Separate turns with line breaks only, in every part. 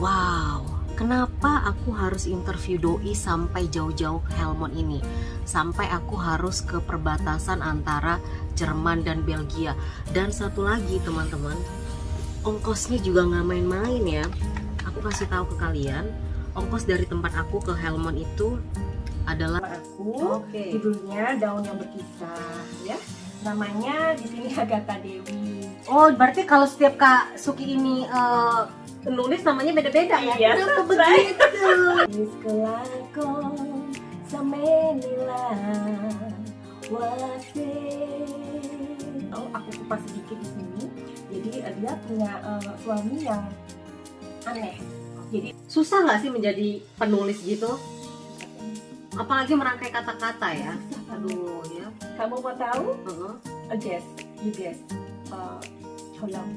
Wow, kenapa aku harus interview doi sampai jauh-jauh ke Helmond ini? Sampai aku harus ke perbatasan antara Jerman dan Belgia. Dan satu lagi teman-teman, ongkosnya juga nggak main-main ya. Aku kasih tahu ke kalian, ongkos dari tempat aku ke Helmond itu adalah
judulnya Daun yang Berkisah ya. Namanya di sini Agatha Dewi.
Oh, berarti kalau setiap Kak Suki ini nulis namanya beda-beda ya?
Iya,
Kenapa
right.
begitu?
Iskelakon sa Manila wasi. Oh, aku kupas sedikit di sini. Jadi dia punya suami yang aneh. Jadi
Susah nggak sih menjadi penulis gitu? Apalagi merangkai kata-kata ya? Aduh ya.
kamu mau tahu?
Heeh.
Guess, you guess. Tolong.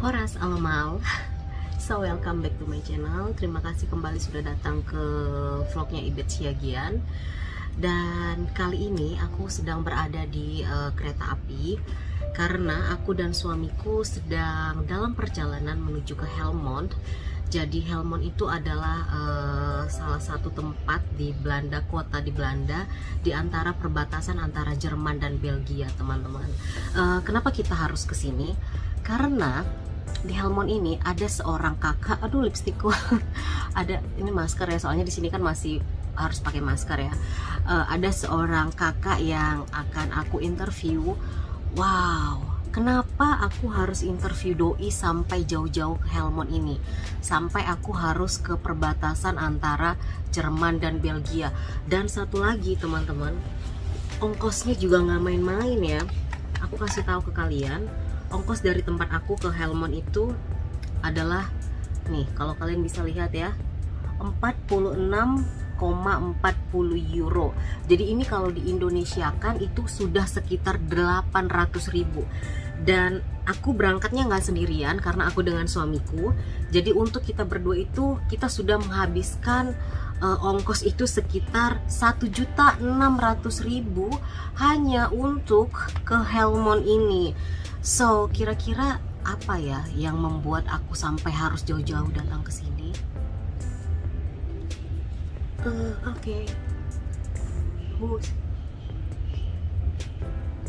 Horas allemaal. So welcome back to my channel. Terima kasih kembali sudah datang ke vlognya Ibet Siagian. Dan kali ini aku sedang berada di kereta api karena aku dan suamiku sedang dalam perjalanan menuju ke Helmond. Jadi Helmond itu adalah salah satu tempat di Belanda, kota di Belanda, di antara perbatasan antara Jerman dan Belgia, teman-teman. Kenapa kita harus kesini? Karena di Helmond ini ada seorang kakak, aduh lipstikku, ada ini masker ya, soalnya di sini kan masih harus pakai masker ya. Ada seorang kakak yang akan aku interview. Wow, kenapa aku harus interview doi sampai jauh-jauh ke Helmond ini? Sampai aku harus ke perbatasan antara Jerman dan Belgia. Dan satu lagi teman-teman, ongkosnya juga nggak main-main ya. Aku kasih tahu ke kalian, ongkos dari tempat aku ke Helmond itu adalah nih, kalau kalian bisa lihat ya, 46,40 euro. Jadi ini kalau di Indonesia kan itu sudah sekitar 800.000. Dan aku berangkatnya nggak sendirian karena aku dengan suamiku. Jadi untuk kita berdua itu kita sudah menghabiskan ongkos itu sekitar 1.600.000 hanya untuk ke Helmond ini. So, kira-kira apa ya yang membuat aku sampai harus jauh-jauh datang ke sini? Oke. Bus.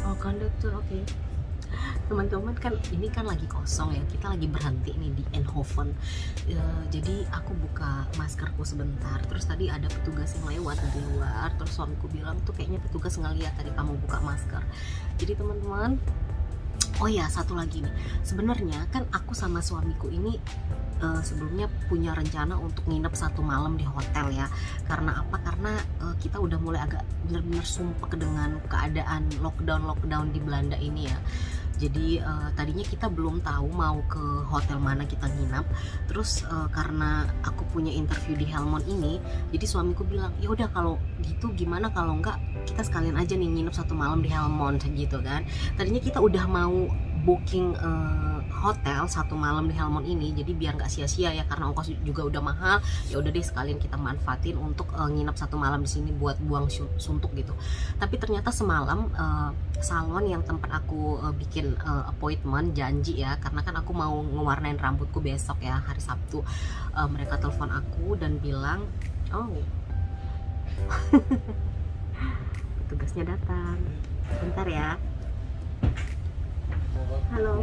Oh, konduktor, oke. Teman-teman, kan ini kan lagi kosong ya, kita lagi berhenti nih di Eindhoven. Jadi aku buka maskerku sebentar, terus tadi ada petugas yang lewat dari luar, terus suamiku bilang tuh kayaknya petugas ngeliat tadi kamu buka masker. Jadi teman-teman, oh ya, satu lagi nih, sebenarnya kan aku sama suamiku ini sebelumnya punya rencana untuk nginep 1 malam di hotel ya. Karena apa? Karena kita udah mulai agak bener-bener sumpek dengan keadaan lockdown di Belanda ini ya. Jadi tadinya kita belum tahu mau ke hotel mana kita nginap. Terus karena aku punya interview di Helmond ini, jadi suamiku bilang, ya udah kalau gitu gimana kalau enggak kita sekalian aja nih nginep 1 malam di Helmond gitu kan. Tadinya kita udah mau booking hotel 1 malam di Helmond ini, jadi biar nggak sia-sia ya, karena ongkos juga udah mahal. Ya udah deh sekalian kita manfaatin untuk nginep 1 malam di sini buat buang suntuk gitu. Tapi ternyata semalam salon yang tempat aku bikin appointment, janji ya, karena kan aku mau ngewarnain rambutku besok ya, hari Sabtu. Mereka telepon aku dan bilang, oh petugasnya datang, bentar ya. Halo.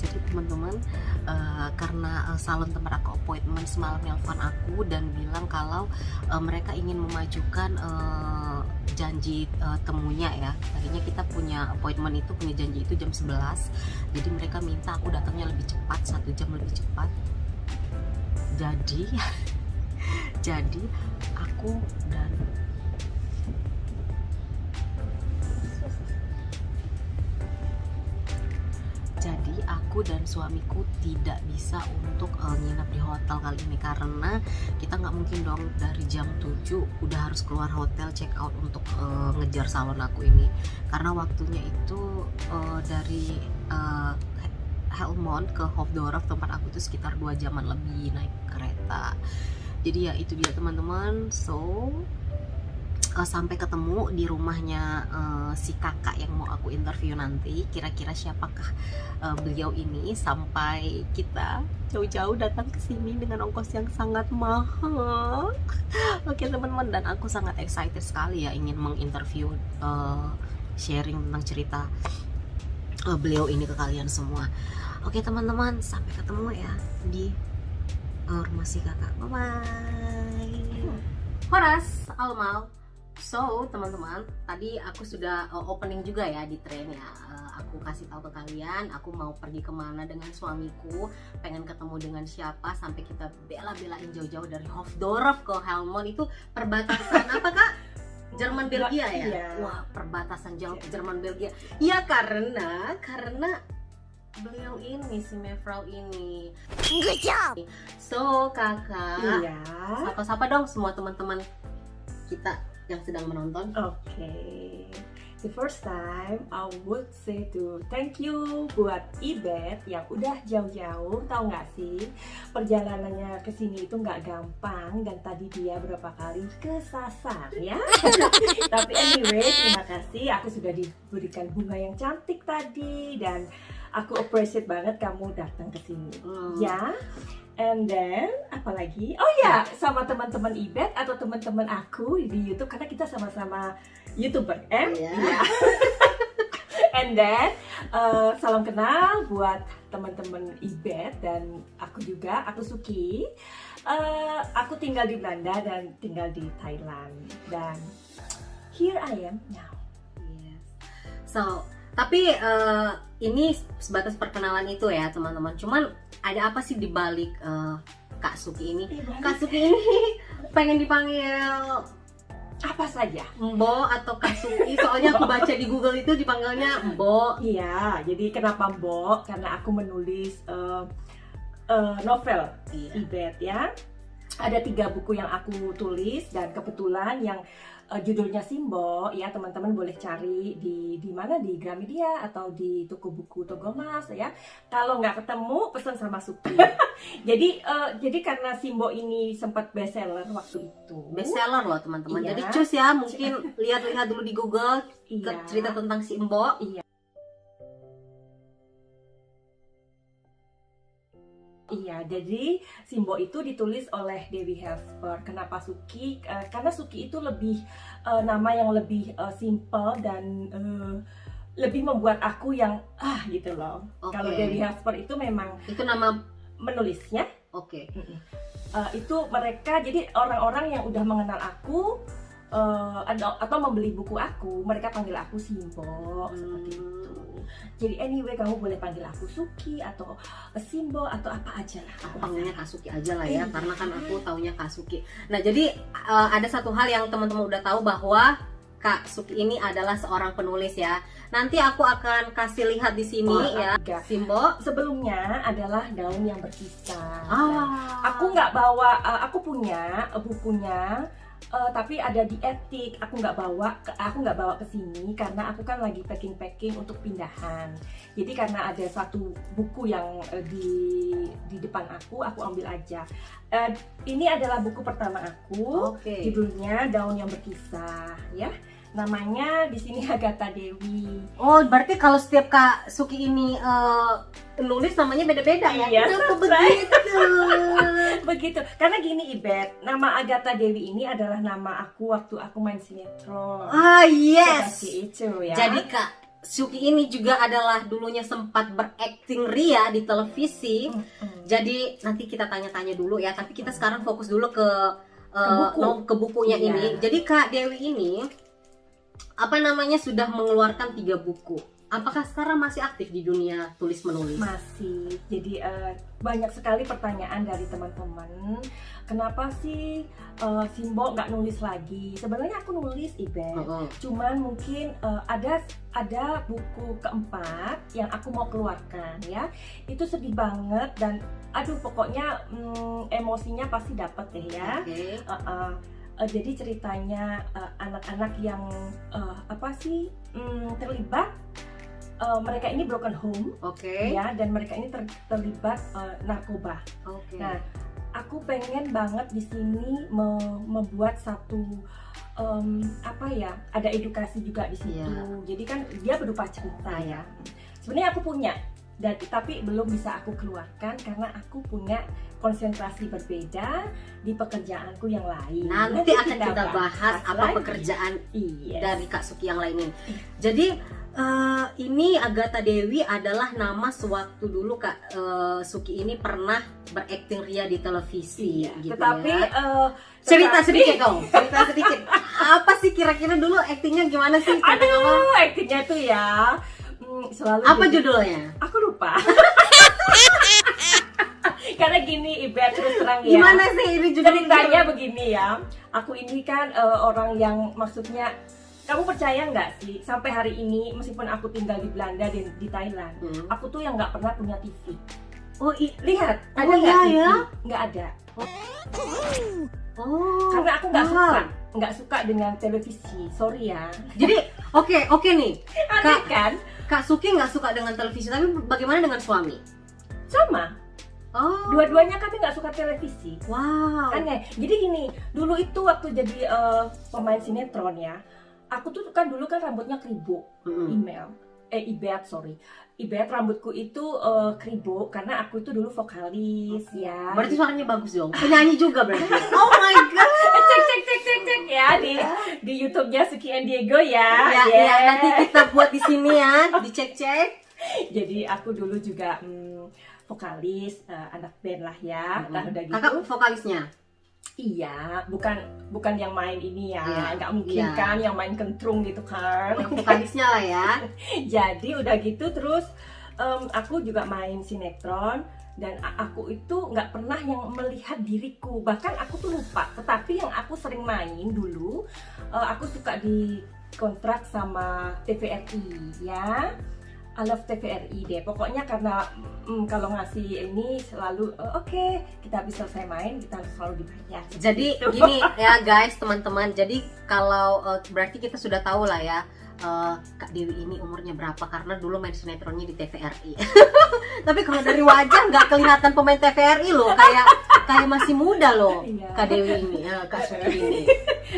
Jadi teman-teman, karena salon tempat aku appointment semalam nelfon aku dan bilang kalau mereka ingin memajukan janji temunya ya. Tadinya kita punya appointment itu, punya janji itu jam 11. Jadi mereka minta aku datangnya lebih cepat, 1 jam lebih cepat. Jadi jadi aku dan suamiku tidak bisa untuk nginep di hotel kali ini, karena kita nggak mungkin dong dari jam 7 udah harus keluar hotel check out untuk ngejar salon aku ini, karena waktunya itu dari Helmond ke Hofdorf tempat aku itu sekitar 2 jaman lebih naik kereta. Jadi ya itu dia teman-teman. So sampai ketemu di rumahnya si kakak yang mau aku interview nanti, kira-kira siapakah beliau ini, sampai kita jauh-jauh datang ke sini dengan ongkos yang sangat mahal. Oke teman-teman, dan aku sangat excited sekali ya ingin menginterview, sharing tentang cerita beliau ini ke kalian semua. Oke teman-teman, sampai ketemu ya di rumah si kakak. Bye bye. Horas allemaal. So teman-teman, tadi aku sudah opening juga ya di tren ya. Aku kasih tahu ke kalian aku mau pergi kemana dengan suamiku, pengen ketemu dengan siapa, sampai kita bela-belain jauh-jauh dari Hofdorf ke Helmond. Itu perbatasan apa kak? Jerman Belgia ya?
Iya.
Wah, perbatasan Jerman Belgia. Ya karena beliau ini, si Mevrouw ini. Good job. So kakak,
Iya.
sapa-sapa dong semua teman-teman kita yang sedang menonton.
Okay. The first time I would say to thank you buat Ibet yang udah jauh-jauh, tahu nggak sih perjalanannya ke sini itu nggak gampang, dan tadi dia berapa kali kesasar ya. Tapi anyway, terima kasih, aku sudah diberikan bunga yang cantik tadi dan aku appreciate banget kamu datang ke sini. Ya. And then apalagi? Oh ya, sama teman-teman Ibet atau teman-teman aku di YouTube, karena kita sama-sama YouTuber,
Iya.
And then salam kenal buat teman-teman Ibet dan aku juga, aku Suki. Aku tinggal di Belanda dan tinggal di Thailand, dan here I am now.
Yes. So, tapi ini sebatas perkenalan itu ya teman-teman. Cuman ada apa sih di balik Kak Suki ini? Kak Suki ini pengen dipanggil
apa saja?
Mbo atau Kak Suki? Soalnya aku baca di Google itu dipanggilnya Mbo.
Iya, jadi kenapa Mbo? Karena aku menulis novel Ibet ya. Ada 3 buku yang aku tulis, dan kebetulan yang judulnya Simbo ya, teman-teman boleh cari di mana, di Gramedia atau di toko buku Togomas ya. Kalau nggak ketemu, pesan sama Suki. jadi karena Simbo ini sempat bestseller waktu itu.
Bestseller loh teman-teman.
Iya.
Jadi cus ya, mungkin lihat-lihat dulu di Google
Iya.
cerita tentang si Mbo.
Iya. Iya, jadi Simbo itu ditulis oleh Dewi Hesper. Kenapa Suki? Karena Suki itu lebih nama yang lebih simple dan lebih membuat aku yang gitu loh.
Oke.
Kalau Dewi Hesper itu memang
Itu nama.
menulisnya.
Oke.
Itu mereka, jadi orang-orang yang udah mengenal aku atau membeli buku aku, mereka panggil aku Simbo seperti itu. Jadi anyway, kamu boleh panggil aku Suki atau Simbo atau apa aja lah.
Aku panggilnya Kak Suki aja lah ya, karena kan aku taunya Kak Suki. Nah jadi ada satu hal yang teman-teman udah tahu, bahwa Kak Suki ini adalah seorang penulis ya. Nanti aku akan kasih lihat di sini ya, Simbo.
Sebelumnya adalah Daun yang Berkisah.
Aku
Aku nggak bawa, aku punya bukunya. Tapi ada di Etik, aku nggak bawa ke sini karena aku kan lagi packing untuk pindahan. Jadi karena ada satu buku yang di depan aku ambil aja. Ini adalah buku pertama aku.
Oke.
Judulnya Daun yang Berkisah, ya. Namanya di sini Agatha Dewi.
Oh, berarti kalau setiap Kak Suki ini nulis namanya beda-beda ya?
Iya,
Kenapa
that's right.
begitu?
Begitu, karena gini Ibet, nama Agatha Dewi ini adalah nama aku waktu aku main sinetron.
Yes.
Seperti itu ya.
Jadi Kak Suki ini juga adalah dulunya sempat berakting ria di televisi. Jadi nanti kita tanya-tanya dulu ya, tapi kita sekarang fokus dulu ke
buku.
ke bukunya
Iya.
ini. Jadi Kak Dewi ini sudah mengeluarkan 3 buku. Apakah sekarang masih aktif di dunia tulis menulis?
Masih. Jadi banyak sekali pertanyaan dari teman-teman. Kenapa sih Simbo nggak nulis lagi? Sebenarnya aku nulis, Iben. Cuman mungkin ada buku keempat yang aku mau keluarkan ya. Itu sedih banget dan aduh pokoknya emosinya pasti dapet deh ya. Jadi ceritanya anak-anak yang terlibat. Mereka ini broken home, ya, dan mereka ini terlibat narkoba. Nah, aku pengen banget di sini membuat satu ada edukasi juga di situ. Jadi kan dia berupa cerita ya. Sebenarnya aku punya, tapi belum bisa aku keluarkan karena aku punya konsentrasi berbeda di pekerjaanku yang lain.
Nanti akan kita bahas apa pekerjaan dari Kak Suki yang lain ini. Jadi ini Agatha Dewi adalah nama sewaktu dulu Kak Suki ini pernah berakting ria di televisi, gitu. Tetapi cerita sedikit dong, cerita sedikit. Apa sih kira-kira dulu aktingnya gimana sih?
Aduh, aktingnya tuh ya selalu.
Apa judulnya?
Aku lupa. Karena gini, Iber, terus terang ya.
Gimana sih ini
ceritanya begini ya. Aku ini kan orang yang maksudnya. Kamu percaya nggak sih, sampai hari ini meskipun aku tinggal di Belanda dan di Thailand, aku tuh yang nggak pernah punya TV. Lihat, ada nggak TV? Ya? Nggak ada. Karena aku nggak suka dengan televisi, sorry ya.
Jadi oke nih.
Aneh kan?
Kak Suki nggak suka dengan televisi, tapi bagaimana dengan suami?
Sama. Dua-duanya kami nggak suka televisi.
Wow.
Aneh. Jadi gini, dulu itu waktu jadi pemain sinetron ya. Aku tuh kan dulu kan rambutnya kribo, Ibet rambutku itu kribo karena aku itu dulu vokalis ya.
Berarti suaranya bagus dong, penyanyi juga berarti. Oh my god.
Cek ya di YouTube-nya Suki and Diego ya.
Ya, nanti kita buat di sini ya, dicek-cek.
Jadi aku dulu juga vokalis anak band lah ya. Nah udah gitu.
Kakak vokalisnya?
Iya, bukan yang main ini ya, nggak mungkin kan yang main kentrung gitu kan.
Vokalisnya lah ya.
Jadi udah gitu terus aku juga main sinetron dan aku itu nggak pernah yang melihat diriku, bahkan aku tuh lupa. Tetapi yang aku sering main dulu, aku suka dikontrak sama TVRI ya. I love TVRI deh, pokoknya karena kalau ngasih ini selalu oke, kita habis selesai main kita harus selalu dibayar.
Jadi gini ya guys, teman-teman, jadi kalau berarti kita sudah tahu lah ya Kak Dewi ini umurnya berapa karena dulu main sinetronnya di TVRI. Tapi kalau dari wajah nggak kelihatan pemain TVRI loh, kayak masih muda loh. Kak Dewi ini, Kak Suki ini.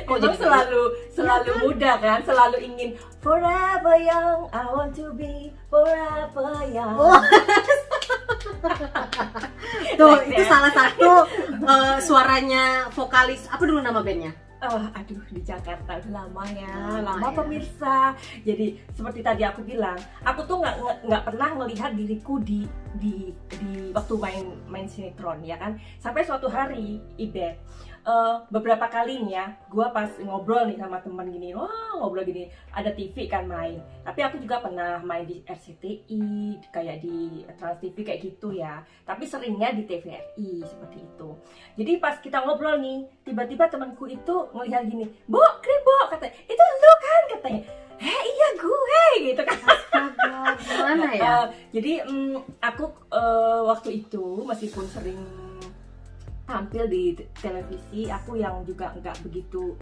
Kok jadi selalu muda kan, selalu ingin forever young, I want to be forever young.
Tuh, itu salah satu suaranya vokalis, apa dulu nama bandnya?
Aduh, di Jakarta udah lama ya, lama pemirsa. Jadi seperti tadi aku bilang, aku tuh nggak pernah melihat diriku di waktu main sinetron ya kan. Sampai suatu hari, Ibet, beberapa kali nih ya, gue pas ngobrol nih sama teman gini, ngobrol gini, ada TV kan main. Tapi aku juga pernah main di RCTI, kayak di Trans TV kayak gitu ya. Tapi seringnya di TVRI seperti itu. Jadi pas kita ngobrol nih, tiba-tiba temanku itu ngelihat gini, Bo, Kribo, katanya, itu lu kan, katanya. Iya gue, gitu kan.
Astaga, gimana ya?
Jadi aku waktu itu meskipun sering tampil di televisi, aku yang juga nggak begitu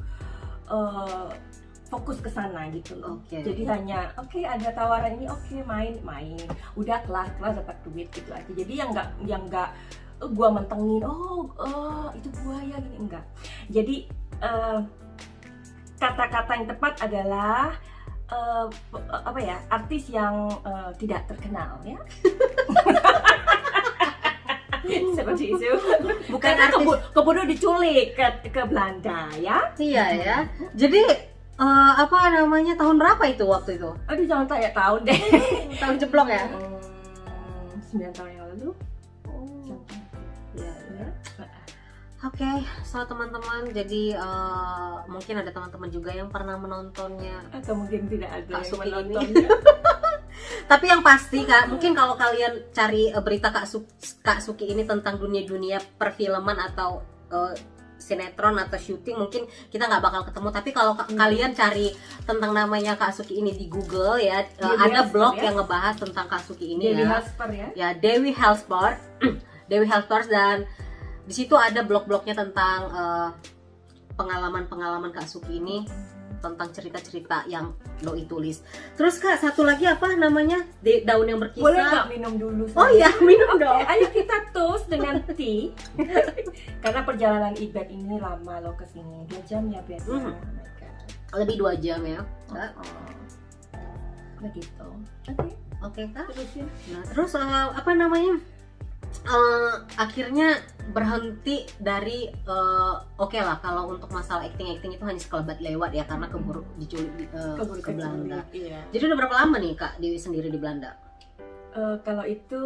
fokus ke sana gitu loh. Jadi hanya ada tawaran ini, main, udah kelar dapat duit gitu aja. Jadi yang nggak gua mentengin, itu gua ya gini, enggak. Jadi kata-kata yang tepat adalah artis yang tidak terkenal ya. Seperti itu. Bukan artis keburu diculik ke Belanda ya.
Iya ya. Jadi tahun berapa itu waktu itu?
Aduh, jangan tanya tahun deh.
Tahun jeblok ya?
9 tahun yang lalu.
Oke, so teman-teman, jadi mungkin ada teman-teman juga yang pernah menontonnya.
Atau mungkin tidak ada
Kak
yang
Suki ini.
menontonnya.
Tapi yang pasti Kak, mungkin kalau kalian cari berita Kak Suki ini tentang dunia-dunia perfilman atau sinetron atau syuting, mungkin kita nggak bakal ketemu. Tapi kalau kalian cari tentang namanya Kak Suki ini di Google ya, ada blog yang ngebahas tentang Kak Suki ini.
Dewi
ya.
Halsper ya.
Ya, Dewi Halsper. Dewi Halsper, dan di situ ada blog-blognya tentang pengalaman-pengalaman Kak Suki ini, tentang cerita-cerita yang doi tulis. Terus Kak, satu lagi apa namanya? Daun yang berkisah.
Boleh nggak minum dulu?
Oh iya, minum dong.
Ayo kita toast dengan tea. Karena perjalanan Ibet ini lama loh ke sini. 2 jam ya, Bet. Oh my God.
Lebih 2 jam ya. Kak.
Begitu.
Oke Kak.
Terusin.
Nah, terus apa namanya? Akhirnya berhenti dari oke lah, kalau untuk masalah acting itu hanya sekelebat lewat ya, karena keburu diculik ke Belanda.
Iya.
Jadi udah berapa lama nih Kak Dewi sendiri di Belanda?
Kalau itu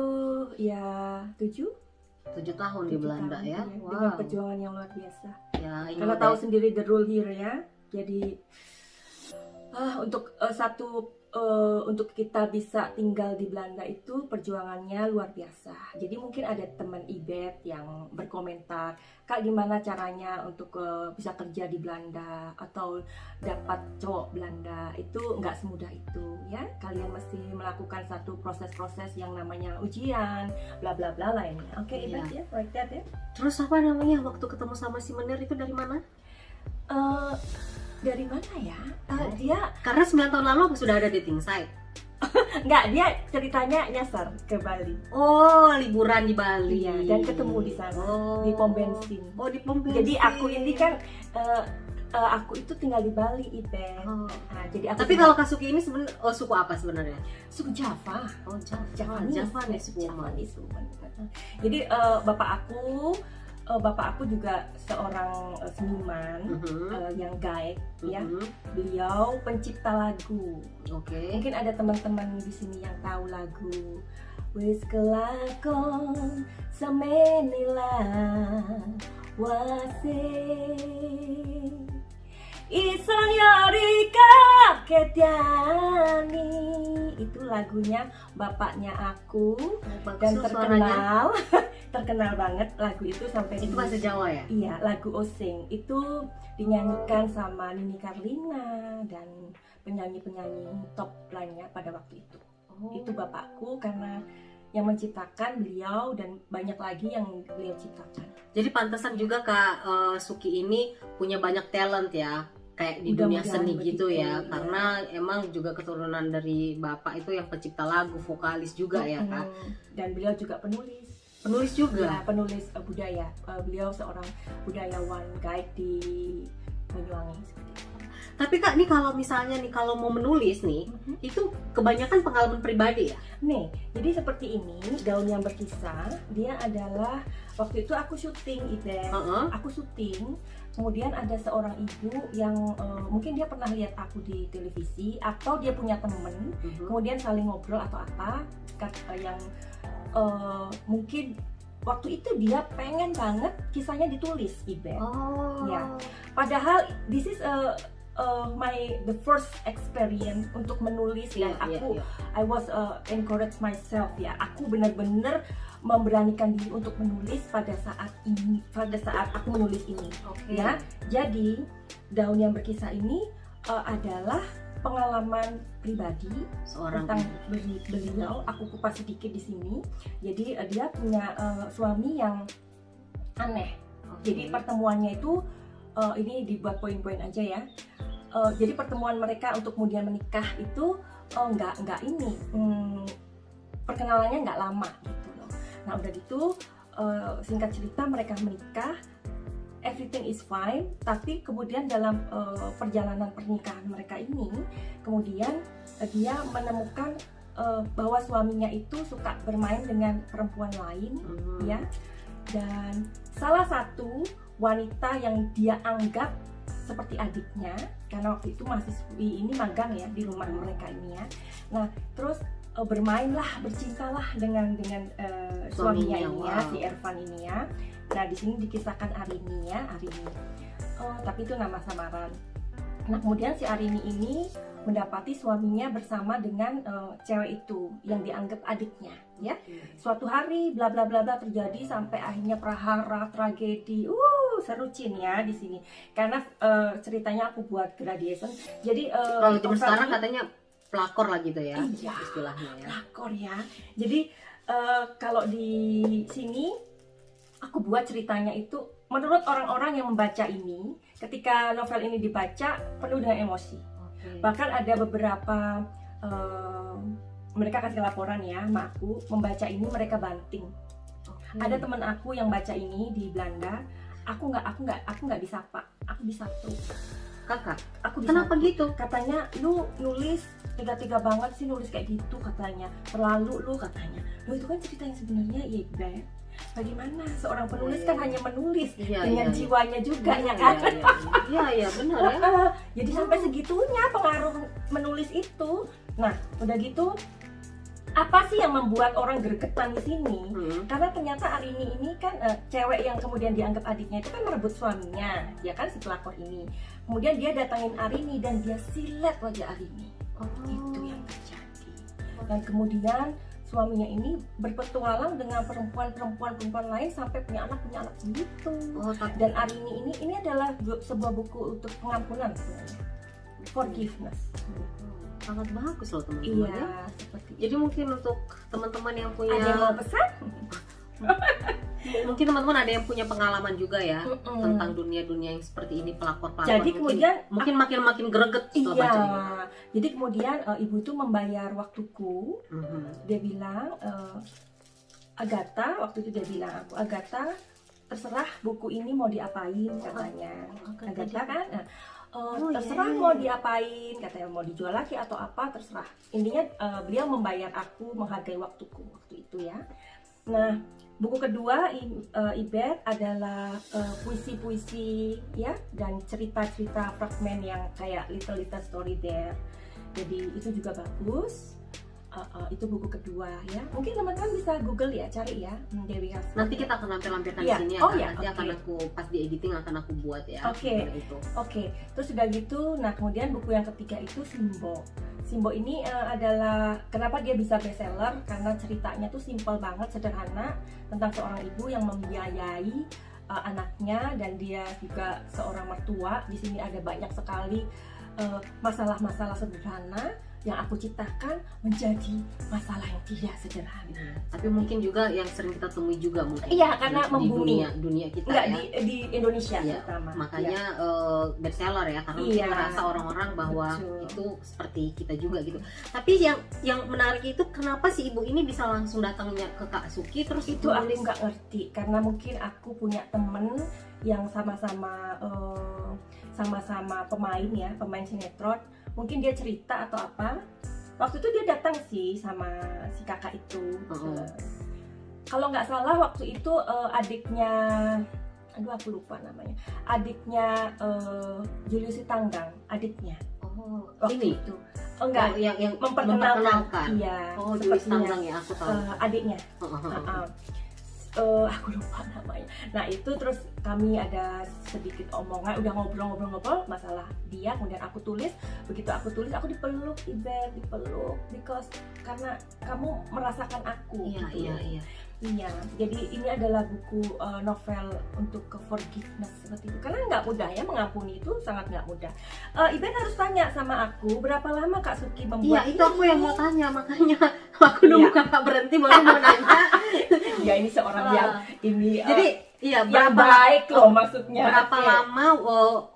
ya 7
tahun di Belanda
tahun,
ya.
Iya. Dengan perjuangan yang luar biasa.
Ya, ini
Karena tahu sendiri the rule here ya. Jadi untuk kita bisa tinggal di Belanda itu perjuangannya luar biasa. Jadi mungkin ada teman Ibet yang berkomentar, Kak gimana caranya untuk bisa kerja di Belanda atau dapat cowok Belanda. Itu nggak semudah itu ya. Kalian mesti melakukan satu proses-proses yang namanya ujian, bla bla bla lainnya. Oke, Ibet ya, like that ya.
Terus apa namanya, waktu ketemu sama si Menir itu dari mana?
Dari mana ya? Dia
karena 9 tahun lalu aku sudah ada dating site.
Enggak, dia ceritanya nyasar ke Bali.
Oh, liburan di Bali.
Iya, dan ketemu di sana, di pom bensin.
Oh, di pom bensin.
Jadi aku ini kan aku itu tinggal di Bali, Ibet. Jadi aku.
Tapi kalau Kak Suki ini sebenarnya suku apa sebenarnya?
Suku Java.
Oh,
Javanese woman. Jadi bapak aku juga seorang seniman yang gaek ya. Beliau pencipta lagu.
Oke.
Mungkin ada teman-teman di sini yang tahu lagu Wis kelakon semenila wase Isang yori kaketiani. Itu lagunya bapaknya aku. Dan terkenal banget lagu itu sampai
itu bahasa Jawa ya?
Iya, lagu Osing itu dinyanyikan sama Nini Carlina dan penyanyi-penyanyi top lainnya pada waktu itu. Itu bapakku, karena yang menciptakan beliau dan banyak lagi yang beliau ciptakan.
Jadi pantesan juga Kak Suki ini punya banyak talent ya, kayak di dunia seni gitu ya, karena emang juga keturunan dari bapak itu yang pencipta lagu, vokalis juga ya Kak.
Dan beliau juga penulis
juga
ya, penulis budaya. Beliau seorang budayawan, guide di Banyuwangi seperti itu.
Tapi Kak, nih kalau misalnya kalau mau menulis nih, itu kebanyakan pengalaman pribadi ya?
Nih, jadi seperti ini, Daun yang Berkisah, dia adalah waktu itu aku syuting, Ibet. Aku syuting, kemudian ada seorang ibu yang mungkin dia pernah lihat aku di televisi atau dia punya temen, kemudian saling ngobrol atau apa, yang mungkin waktu itu dia pengen banget kisahnya ditulis, Ibet. Ya, padahal this is the first experience untuk menulis, dan aku I was encourage myself ya. Aku benar-benar memberanikan diri untuk menulis pada saat aku menulis ini. Ya, jadi Daun yang Berkisah ini adalah pengalaman pribadi tentang beliau. Aku kupas sedikit di sini. Jadi dia punya suami yang aneh. Jadi pertemuannya itu ini dibuat poin-poin aja ya. Jadi pertemuan mereka untuk kemudian menikah itu nggak ini, perkenalannya nggak lama gitu loh. Nah udah gitu, singkat cerita mereka menikah, everything is fine. Tapi kemudian dalam perjalanan pernikahan mereka ini, kemudian dia menemukan bahwa suaminya itu suka bermain dengan perempuan lain, ya. Dan salah satu wanita yang dia anggap seperti adiknya, karena waktu itu mahasiswi ini magang ya di rumah mereka ini ya. Nah terus bermainlah, bercintalah dengan suaminya ini ya,
wow.
si Ervan ini ya. Nah di sini dikisahkan Arini ya, Arini. Tapi itu nama samaran. Nah kemudian si Arini ini mendapati suaminya bersama dengan cewek itu yang dianggap adiknya ya. Suatu hari bla bla bla bla terjadi sampai akhirnya prahara, tragedi. Seru Cin ya di sini. Karena ceritanya aku buat gradation. Jadi
kalau zaman sekarang katanya pelakor lah gitu ya,
iya,
istilahnya ya.
pelakor ya. Jadi kalau di sini aku buat ceritanya itu menurut orang-orang yang membaca ini, ketika novel ini dibaca penuh dengan emosi. Bahkan ada beberapa mereka kasih laporan ya sama aku, membaca ini mereka banting. Ada teman aku yang baca ini di Belanda, aku nggak bisa pak, aku bisa tuh.
Kakak,
Aku
kenapa
disatu.
gitu?
Katanya lu nulis tega-tega banget sih nulis kayak gitu katanya, terlalu lu katanya. Lu itu kan cerita yang sebenarnya ya Beb. Bagaimana seorang penulis kan hanya menulis dengan jiwanya juga ya kan?
Iya benar ya.
Jadi sampai segitunya pengaruh menulis itu. Nah udah gitu apa sih yang membuat orang gregetan di sini? Karena ternyata Arini ini kan cewek yang kemudian dianggap adiknya itu kan merebut suaminya, ya kan si pelakor ini. Kemudian dia datangin Arini dan dia silet wajah Arini. Itu yang terjadi. Dan kemudian suaminya ini berpetualang dengan perempuan lain sampai punya anak segitu. Dan Arini ini adalah sebuah buku untuk pengampunan sebenarnya. Forgiveness.
Sangat bagus loh teman-teman ya.
Seperti itu.
Jadi mungkin untuk teman-teman yang punya,
ada yang mau pesan?
mungkin teman-teman ada yang punya pengalaman juga ya tentang dunia-dunia yang seperti ini, pelakor-pelakor.
Jadi kemudian
mungkin makin greget setelah baca ini.
Jadi kemudian ibu tuh membayar waktuku. Dia bilang Agatha, waktu itu dia bilang aku, Agatha terserah buku ini mau diapain katanya. Agatha kan terserah mau diapain, katanya mau dijual lagi atau apa terserah. Intinya beliau membayar aku, menghargai waktuku waktu itu ya. Nah buku kedua Ibet adalah puisi-puisi ya dan cerita-cerita fragmen yang kayak little story there. Jadi itu juga bagus. Itu buku kedua ya. Mungkin teman-teman bisa Google ya, cari ya Dewi Hasna.
Nanti kita akan lampir-lampirkan di sini ya. Nanti akan aku pas di editing akan aku buat ya. Oke. Terus udah gitu, nah kemudian buku yang ketiga itu Simbo. Simbo ini adalah kenapa dia bisa bestseller karena ceritanya tuh simple banget, sederhana tentang seorang ibu yang membiayai anaknya dan dia juga seorang mertua. Di sini ada banyak sekali masalah-masalah sederhana yang aku ciptakan menjadi masalah yang tidak sederhana. Tapi mungkin juga yang sering kita temui juga mungkin.
Iya, karena membumi
dunia kita
enggak,
ya.
di Indonesia terutama.
Makanya bestseller ya, karena mungkin merasa orang-orang bahwa itu seperti kita juga gitu. Tapi yang menarik itu kenapa si ibu ini bisa langsung datangnya ke Kak Suki terus
itu aku nggak ngerti, karena mungkin aku punya temen yang sama-sama pemain ya, pemain sinetron. Mungkin dia cerita atau apa. Waktu itu dia datang sih sama si kakak itu. Kalau nggak salah waktu itu adiknya, aduh aku lupa namanya. Adiknya Julius Tanggang, adiknya. Waktu
ini
itu. Enggak,
yang
memperkenalkan. Iya.
Julius Tanggang ya, aku tahu.
Adiknya. Aku lupa namanya. Nah itu terus kami ada sedikit omongan, udah ngobrol masalah dia, kemudian aku tulis. Begitu aku tulis, aku dipeluk Ibet, because karena kamu merasakan aku. Iya, jadi ini adalah buku novel untuk forgiveness seperti itu. Karena nggak mudah ya, mengampuni itu sangat nggak mudah. Ibet harus tanya sama aku, berapa lama Kak Suki membuat
itu aku yang mau tanya, makanya aku nunggu kakak berhenti baru mau nanya.
Ya ini seorang yang ini
jadi
yang baik loh maksudnya.
Berapa lama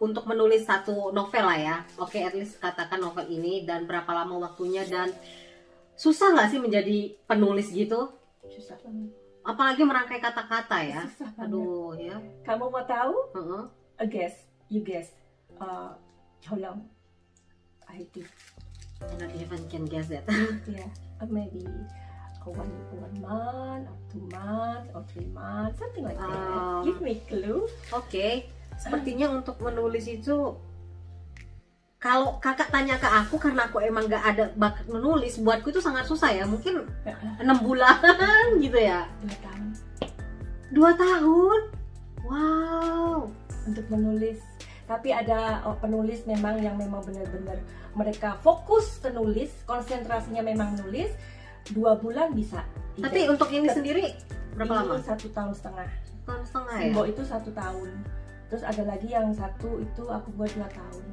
untuk menulis satu novel lah ya? Oke, at least katakan novel ini, dan berapa lama waktunya, dan susah nggak sih menjadi penulis gitu?
Susah banget.
Apalagi merangkai kata-kata ya.
Susah banget.
Aduh ya.
Kamu mau tahu? You guess. How long I did?
I not even can guess that.
Yeah, maybe one month, or 2 months, or 3 months, something like that. Give me clue.
Oke. Sepertinya untuk menulis itu kalau kakak tanya ke aku, karena aku emang gak ada bakat menulis, buatku itu sangat susah ya, mungkin 6 bulan gitu ya.
2 tahun
2 tahun? Wow.
untuk menulis. Tapi ada penulis memang yang memang benar-benar mereka fokus menulis, konsentrasinya memang nulis, 2 bulan bisa.
Tapi untuk ini sendiri berapa lama?
1,5 tahun.
Tahun setengah ya?
Simbo itu 1 tahun. Terus ada lagi yang satu itu aku buat 2 tahun.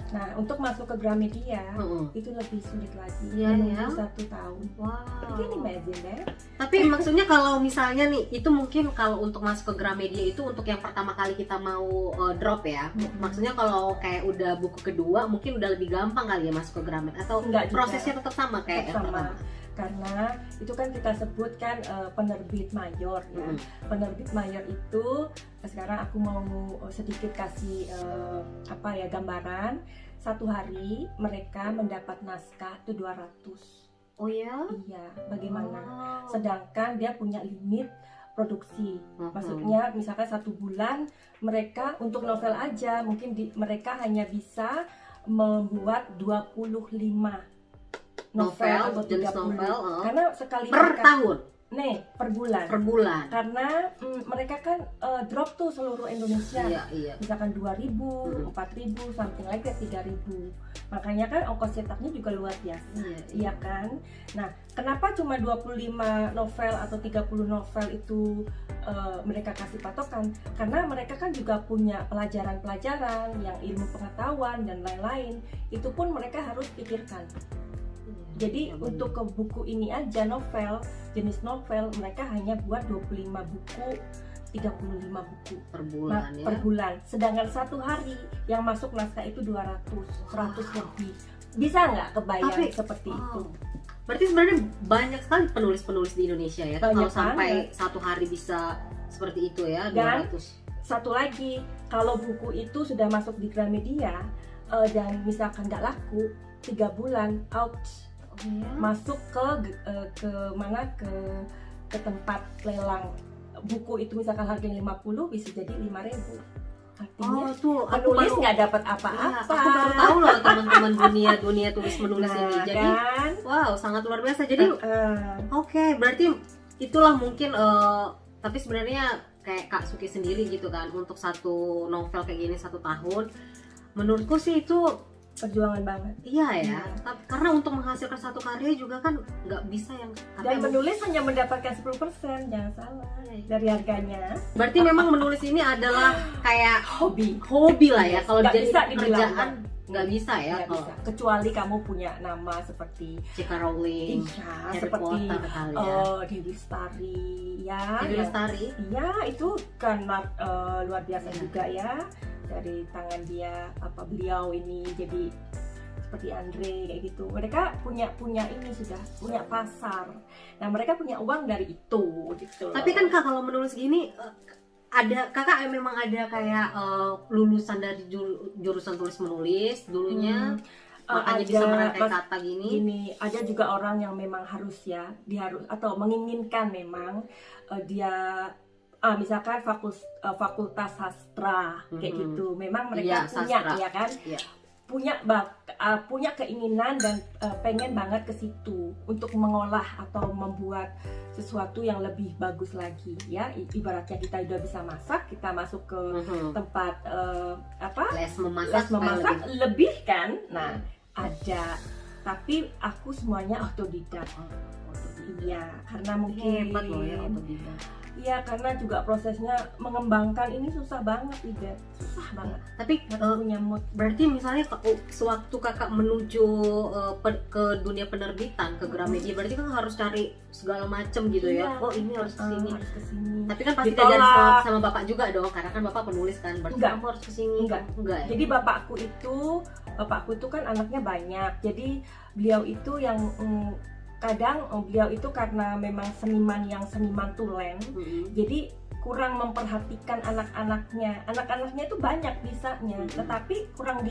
Nah, untuk masuk ke Gramedia itu lebih sulit lagi,
Iya,
menunggu
ya.
1 tahun.
Wow.
You can imagine deh.
Tapi maksudnya kalau misalnya nih, itu mungkin kalau untuk masuk ke Gramedia itu untuk yang pertama kali kita mau drop ya. Maksudnya kalau kayak udah buku kedua mungkin udah lebih gampang kali ya masuk ke Gramet, atau
Enggak juga.
prosesnya tetap sama kayak yang
Sama.
pertama?
Karena itu kan kita sebutkan penerbit mayor ya. Penerbit mayor itu sekarang aku mau sedikit kasih gambaran. 1 hari mereka mendapat naskah itu 200.
Oh ya?
Iya, bagaimana?
Wow.
Sedangkan dia punya limit produksi. Maksudnya misalkan 1 bulan mereka untuk novel aja mungkin mereka hanya bisa membuat 25 novel atau 30
jenis novel,
karena sekali
per
mereka
tahun?
per bulan.
Per bulan?
Karena mereka kan drop tuh seluruh Indonesia.
Iya.
Misalkan 2.000, 4.000, something like that, 3.000. Makanya kan ongkos cetaknya juga luar biasa. Iya kan? Nah, kenapa cuma 25 novel atau 30 novel itu mereka kasih patokan? Karena mereka kan juga punya pelajaran-pelajaran yang ilmu pengetahuan dan lain-lain. Itu pun mereka harus pikirkan. Jadi untuk ke buku ini aja novel, jenis novel mereka hanya buat 25 buku, 35 buku
per bulan ya.
Per bulan. Sedangkan 1 hari yang masuk naskah itu 200, 100 lebih. Bisa nggak kebayang seperti itu?
Berarti sebenarnya banyak sekali penulis-penulis di Indonesia ya. Kalau sampai 1 hari bisa seperti itu ya, 200.
Dan satu lagi, kalau buku itu sudah masuk di Gramedia dan misalkan nggak laku, 3 bulan out. Masuk ke mana ke tempat lelang buku itu, misalkan harganya 50 bisa jadi 5.000. Artinya penulis nggak dapat apa-apa.
Aku baru tahu loh teman-teman dunia tulis menulis ini. Jadi
kan?
Wow, sangat luar biasa. Jadi oke, berarti itulah mungkin tapi sebenarnya kayak Kak Suki sendiri gitu kan, untuk satu novel kayak gini 1 tahun, menurutku sih itu
perjuangan banget.
Iya ya. Karena untuk menghasilkan satu karya juga kan nggak bisa yang
dan menulis hanya mendapatkan 10%, jangan salah dari harganya.
Berarti memang menulis ini adalah kayak hobi lah ya. Kalau jadi pekerjaan nggak bisa ya.
Nggak bisa. Kecuali kamu punya nama seperti
J.K. Rowling,
seperti Dewi Lestari ya.
Dewi Lestari.
Iya, itu kan luar biasa juga ya. Dari tangan dia, beliau ini jadi seperti Andre kayak gitu. Mereka punya ini, sudah punya pasar. Nah, mereka punya uang dari itu gitu.
Tapi kan Kak, kalau menulis gini ada Kakak memang ada kayak lulusan dari jurusan tulis menulis dulunya. Makanya bisa merangkai kata gini.
Ada juga orang yang memang harus ya, atau menginginkan memang dia misalkan fakultas sastra kayak gitu, memang mereka punya sastra. Ya kan, punya keinginan dan pengen banget ke situ untuk mengolah atau membuat sesuatu yang lebih bagus lagi ya. Ibaratnya kita udah bisa masak, kita masuk ke tempat les memasak lebih kan. Nah, ada, tapi aku semuanya otodidak. Iya, karena mungkin
hebat loh ya otodidak.
Iya, karena juga prosesnya mengembangkan ini susah banget, susah banget.
Tapi
punya mood.
Berarti misalnya sewaktu Kakak menuju ke dunia penerbitan, ke Gramedia, berarti kan harus cari segala macam gitu ya. Oh, ini harus kesini. Tapi kan pasti diajarin sama Bapak juga dong, karena kan Bapak penulis kan. Berarti kamu harus kesini. Enggak.
Jadi bapakku itu kan anaknya banyak. Jadi beliau itu yang kadang beliau itu karena memang seniman tulen, jadi kurang memperhatikan anak-anaknya itu banyak bisanya, tetapi kurang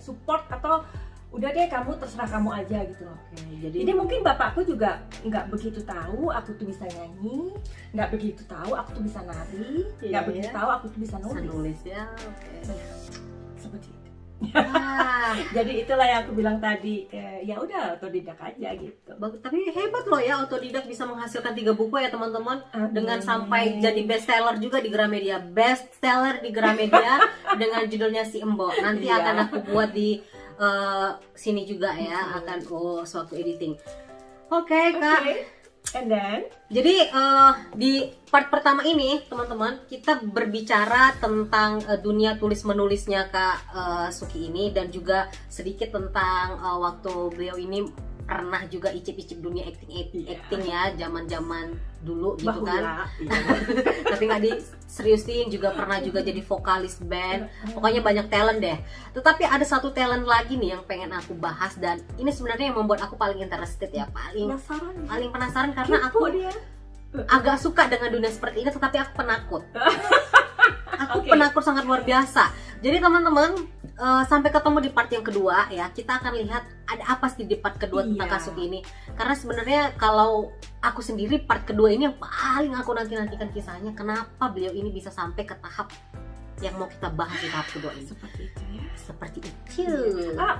support, atau udah deh kamu terserah kamu aja gitu loh. Jadi mungkin bapakku juga nggak begitu tahu aku tuh bisa nyanyi, nggak begitu tahu aku tuh bisa nari, nggak begitu tahu aku tuh bisa nulis
ya.
Seperti itu.
Ah,
Jadi itulah yang aku bilang tadi, ya udah otodidak aja gitu.
tapi hebat loh ya, otodidak bisa menghasilkan 3 buku ya teman-teman,
Amin.
dengan sampai jadi bestseller juga di Gramedia, bestseller di Gramedia dengan judulnya Si Embo. Nanti
Iya.
akan aku buat di sini juga ya, akan suatu editing. Oke Kak.
Oke. And then
Jadi di part pertama ini teman-teman kita berbicara tentang dunia tulis menulisnya Kak Suki ini, dan juga sedikit tentang waktu beliau ini pernah juga icip-icip dunia acting ya, zaman-zaman dulu gitu kan.
bahula. Iya.
Tapi nggak diseriusin, juga pernah juga jadi vokalis band. Pokoknya banyak talent deh. Tetapi ada satu talent lagi nih yang pengen aku bahas, dan ini sebenarnya yang membuat aku paling interested ya, paling penasaran karena
Kepo
aku
dia.
agak suka dengan dunia seperti ini, tetapi aku penakut. Aku
Oke.
penakut sangat luar biasa. Jadi teman-teman, sampai ketemu di part yang kedua ya, kita akan lihat ada apa sih di part kedua tentang
Iya.
Kak Suki ini. Karena sebenarnya kalau aku sendiri part kedua ini yang paling aku nantikan kisahnya, kenapa beliau ini bisa sampai ke tahap yang mau kita bahas di tahap kedua ini.
Seperti itu ya.
Seperti itu.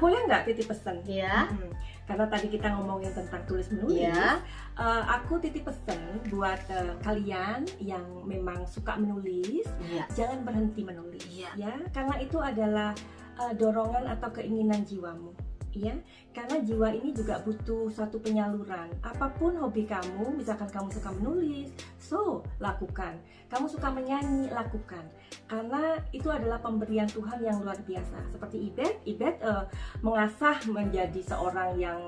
Boleh nggak titip pesan?
Ya.
Karena tadi kita ngomongin tentang tulis menulis,
Ya.
aku titip pesan buat kalian yang memang suka menulis,
Iya.
jangan berhenti menulis,
Iya.
ya, karena itu adalah dorongan atau keinginan jiwamu, ya, karena jiwa ini juga butuh satu penyaluran. Apapun hobi kamu, misalkan kamu suka menulis, so lakukan. Kamu suka menyanyi, lakukan. Karena itu adalah pemberian Tuhan yang luar biasa. Seperti Ibet mengasah menjadi seorang yang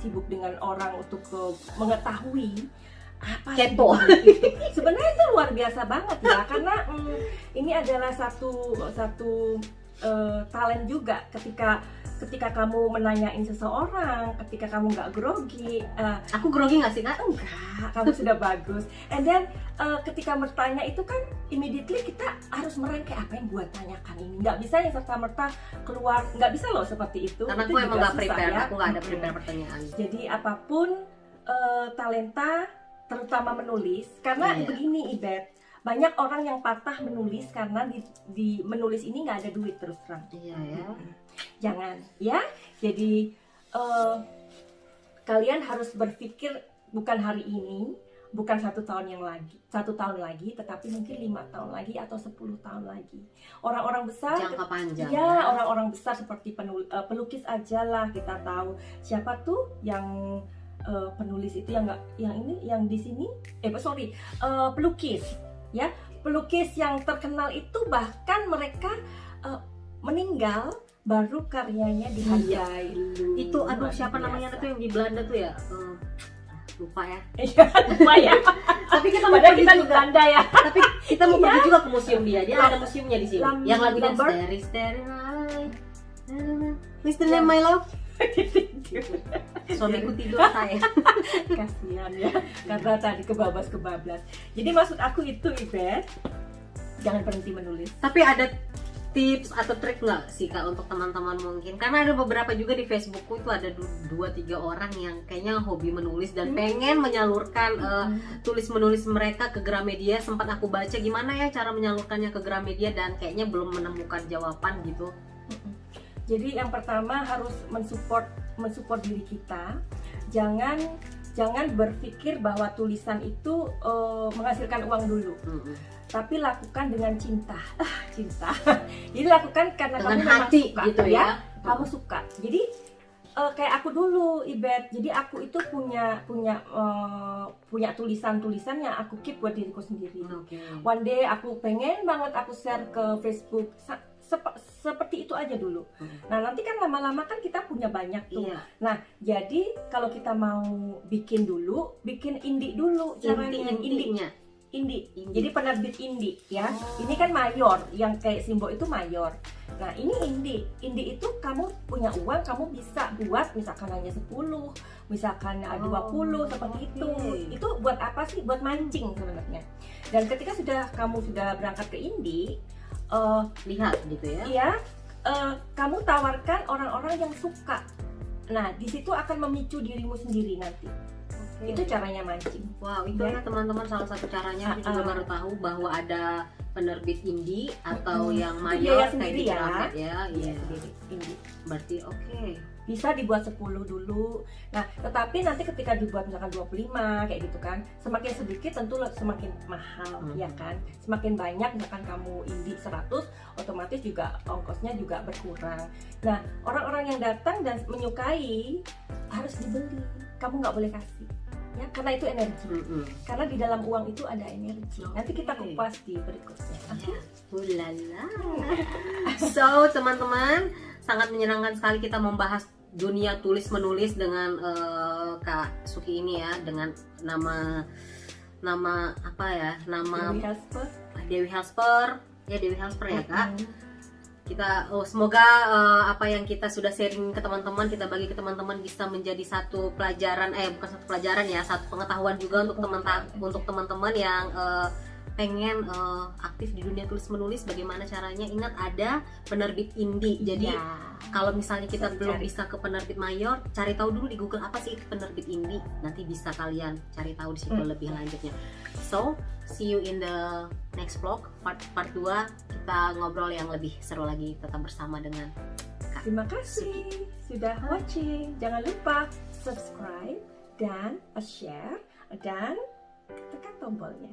sibuk dengan orang untuk mengetahui apa sih
Kepo.
itu. Sebenarnya itu luar biasa banget ya, karena ini adalah satu talent juga ketika kamu menanyain seseorang, ketika kamu nggak grogi.
Aku grogi nggak sih Kak?
Enggak, kamu sudah bagus. And then ketika bertanya itu kan immediately kita harus merangkai apa yang buat tanyakan ini. Nggak bisa yang serta-merta keluar, nggak bisa loh seperti itu.
Karena
Itu
aku emang
juga
nggak
susah,
prepare,
ya.
aku nggak ada prepare pertanyaan.
Jadi apapun talenta, terutama menulis, karena
Iya.
begini Ibet, banyak orang yang patah menulis karena di menulis ini nggak ada duit terus terang.
Iya ya.
Jangan ya. Jadi kalian harus berpikir bukan hari ini, bukan 1 tahun lagi, tetapi mungkin 5 tahun lagi atau 10 tahun lagi. Orang-orang besar,
Jangka panjang.
ya orang-orang besar seperti pelukis aja lah, kita tahu siapa tuh yang penulis itu yang di sini, pelukis ya, pelukis yang terkenal itu bahkan mereka meninggal baru karyanya dihargai.
Itu aduh
Luar
siapa
biasa.
namanya tuh yang di Belanda tuh ya? Lupa ya.
Lupa ya.
Tapi kita mau
Padahal
pergi
kita di
juga.
Belanda ya.
Tapi kita mau pergi juga ke museum dia. Dia ada museumnya di sini.
Lam-
Yang lagunya
Lambert.
Starry Starry Night. Mr. Name My Love. Suamiku tidur saya.
Kasihan ya, karena tadi kebablas. Jadi maksud aku itu Ibet, jangan berhenti menulis.
Tapi ada tips atau trik nggak sih Kak untuk teman-teman mungkin? Karena ada beberapa juga di Facebookku itu ada 2-3 orang yang kayaknya hobi menulis dan pengen menyalurkan tulis menulis mereka ke Gramedia. Sempat aku baca gimana ya cara menyalurkannya ke Gramedia dan kayaknya belum menemukan jawaban gitu.
Jadi yang pertama harus mensupport diri kita. Jangan berpikir bahwa tulisan itu menghasilkan uang dulu. Tapi lakukan dengan cinta. Cinta. Jadi lakukan karena
Dengan
kamu memang
hati
suka,
gitu ya.
Kamu suka. Jadi kayak aku dulu, Ibet. Jadi aku itu punya tulisan-tulisan yang aku keep buat diriku sendiri.
Oke.
One day aku pengen banget aku share ke Facebook. Seperti itu aja dulu. Nah nanti kan lama-lama kan kita punya banyak tuh.
Iya.
Nah jadi kalau kita mau bikin indie dulu caranya.
Intinya.
Indie.
Indie.
Jadi penerbit indie ya.
Oh.
Ini kan mayor, yang kayak Simbo itu mayor. Nah ini indie. Indie itu kamu punya uang, kamu bisa buat misalkan hanya 10, misalkan 20 seperti itu. Itu buat apa sih? Buat mancing sebenarnya. Dan ketika kamu sudah berangkat ke indie,
Lihat gitu ya.
iya, kamu tawarkan orang-orang yang suka. Nah di situ akan memicu dirimu sendiri nanti. Itu caranya mancing.
Wow, itu ya teman-teman salah satu caranya. Aku juga baru tahu bahwa ada penerbit indie atau yang
Itu
mayor
biaya
kayak
sendiri
di
ya.
Gramet ya. Iya.
Sendiri, indie.
Berarti oke.
Bisa dibuat 10 dulu. Nah, tetapi nanti ketika dibuat misalkan 25 kayak gitu kan, semakin sedikit tentu semakin mahal, ya kan? Semakin banyak misalkan kamu indie 100, otomatis juga ongkosnya juga berkurang. Nah, orang-orang yang datang dan menyukai harus dibeli. Kamu nggak boleh kasih. Ya, karena itu energi. Karena di dalam uang itu ada energi. Nanti kita kupas di berikutnya.
Ya, ulala. So, teman-teman, sangat menyenangkan sekali kita membahas dunia tulis menulis dengan Kak Suki ini ya, dengan nama apa ya? Nama Dewi Helsper. Ya, Dewi Helsper ya, Kak. Kita semoga apa yang kita sudah sharing ke teman-teman, kita bagi ke teman-teman bisa menjadi satu pelajaran, bukan satu pelajaran ya, satu pengetahuan juga untuk teman-teman yang pengen aktif di dunia tulis menulis. Bagaimana caranya? Ingat, ada penerbit indie. Jadi kalau misalnya kita belum bisa ke penerbit mayor, cari tahu dulu di Google apa sih itu penerbit indie. Nanti bisa kalian cari tahu di situ lebih lanjutnya. So, see you in the next vlog part 2. Kita ngobrol yang lebih seru lagi, tetap bersama dengan Kak.
Terima kasih sudah watching. Jangan lupa subscribe dan share dan tekan tombolnya.